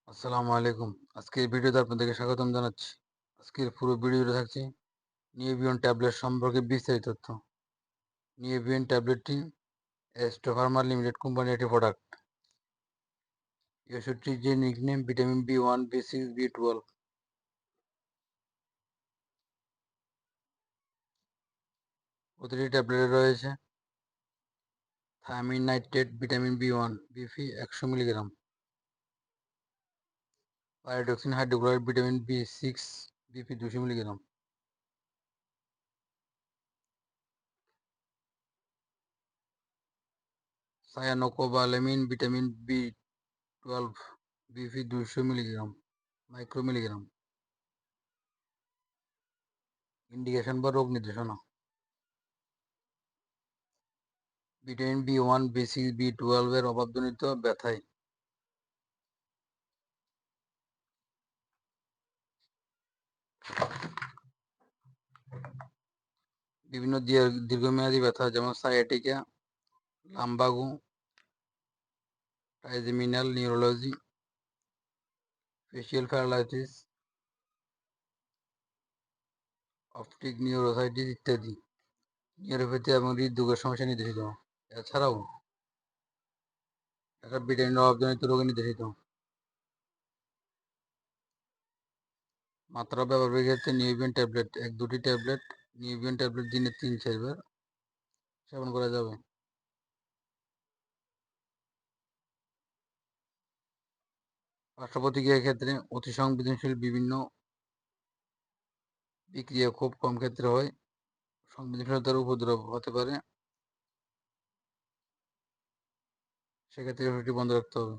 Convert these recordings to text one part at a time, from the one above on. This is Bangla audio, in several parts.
আসসালামু আলাইকুম। আজকের ভিডিওতে আপনাদেরকে স্বাগতম জানাচ্ছি। আজকের পুরো ভিডিওতে থাকছে নিউবিয়ন ট্যাবলেট সম্পর্কে বিস্তারিত তথ্য। নিউবিয়ন ট্যাবলেটটি অ্যাস্ট্রো ফার্মা লিমিটেড কোম্পানির একটি প্রোডাক্ট। এই ওষুধটির যে নিকনেম ভিটামিন বি1, বি6, বি12। প্রতিটি ট্যাবলেটে রয়েছে thymine nitrate, vitamin B one, BP 100 milligram, pyridoxine hydrochloride, vitamin বি6, BP 200 milligram, cyanocobalamin, vitamin বি12, BP 200 milligram, মাইক্রোমিলিগ্রাম। Indication বা রোগ নির্দেশনা। ভিটামিন বি1, বি6, বি12 এর অভাবজনিত ব্যথায় বিভিন্ন দীর্ঘমেয়াদী ব্যথা যেমন sciatica, lumbago, trigeminal neurology, facial paralysis, optic neuritis ইত্যাদি। নিউরোপ্যাথি এবং হৃদরোগের সমস্যা নির্দেশিত। এছাড়াও এটা ভিটামিন অভাবজনিত রোগে নির্দেশিত। মাত্রা ব্যবহারের ক্ষেত্রে নিউবিয়ন ট্যাবলেট 1-2টি ট্যাবলেট নিউবিয়ন ট্যাবলেট দিনে 3-4 বার সেবন করা যাবে। পার্শ্ব প্রতিক্রিয়ার ক্ষেত্রে অতি সংবেদনশীল বিভিন্ন বিক্রিয়া খুব কম ক্ষেত্রে হয়। সংবেদনশীলতার উপদ্রব হতে পারে, সেক্ষেত্রে ওষুধটি বন্ধ রাখতে হবে।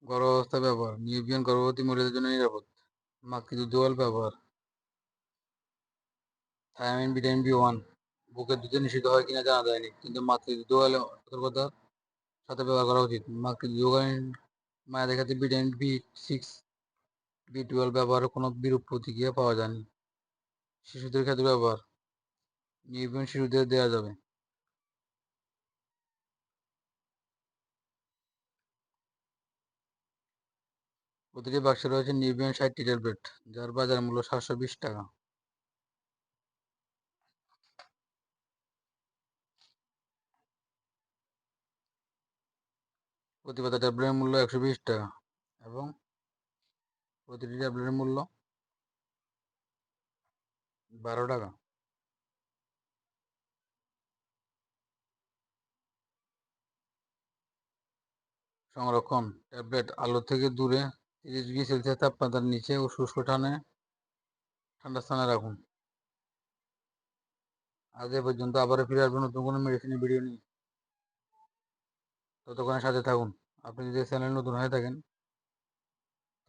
গর্ভাবস্থায় ব্যবহার। নিউবিয়ন গর্ভবতী মহিলাদের জন্য নিরাপদ। মাতৃদুগ্ধ ব্যবহার। থায়ামিন, ভিটামিন বি1 বুকের দুধে নিষিদ্ধ হয় কিনা জানা যায়নি, কিন্তু মাতৃদুগ্ধ সতর্কতার সাথে ব্যবহার করা উচিত। মাতৃদুগ্ধকালীন মায়েদের ক্ষেত্রে ভিটামিন বি6, বি12 ব্যবহারে কোনো বিরূপ প্রতিক্রিয়া পাওয়া যায়নি। শিশুদের ক্ষেত্রে ব্যবহার। নিউবিয়ন শিশুদের দেওয়া যাবে। প্রতিটি বাক্সে রয়েছে নিউবিয়ন 60টি ট্যাবলেট, যার বাজার মূল্য 720 টাকা। প্রতি পাতা ট্যাবলেটের মূল্য 120 টাকা এবং প্রতিটি ট্যাবলেটের মূল্য 12 টাকা। সংরক্ষণ। ট্যাবলেট আলো থেকে দূরে 30 ডিগ্রি সেলসিয়াস তাপমাত্রার নিচে ও শুষ্ক ঠান্ডা স্থানে রাখুন। আজ এ পর্যন্ত। আবারও ফিরে আসবেন নতুন কোনো মেডিসিনের ভিডিও নিয়ে। ততক্ষণে সাথে থাকুন। আপনি যদি চ্যানেল নতুন হয়ে থাকেন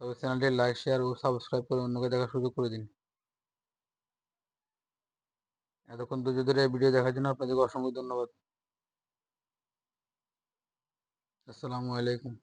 তবে চ্যানেলটি লাইক, শেয়ার ও সাবস্ক্রাইব করে অন্যকে দেখার সুযোগ করে দিন। এতক্ষণ ধৈর্য ধরে এই ভিডিও দেখার জন্য আপনাদেরকে অসংখ্য ধন্যবাদ। আসসালামু আলাইকুম।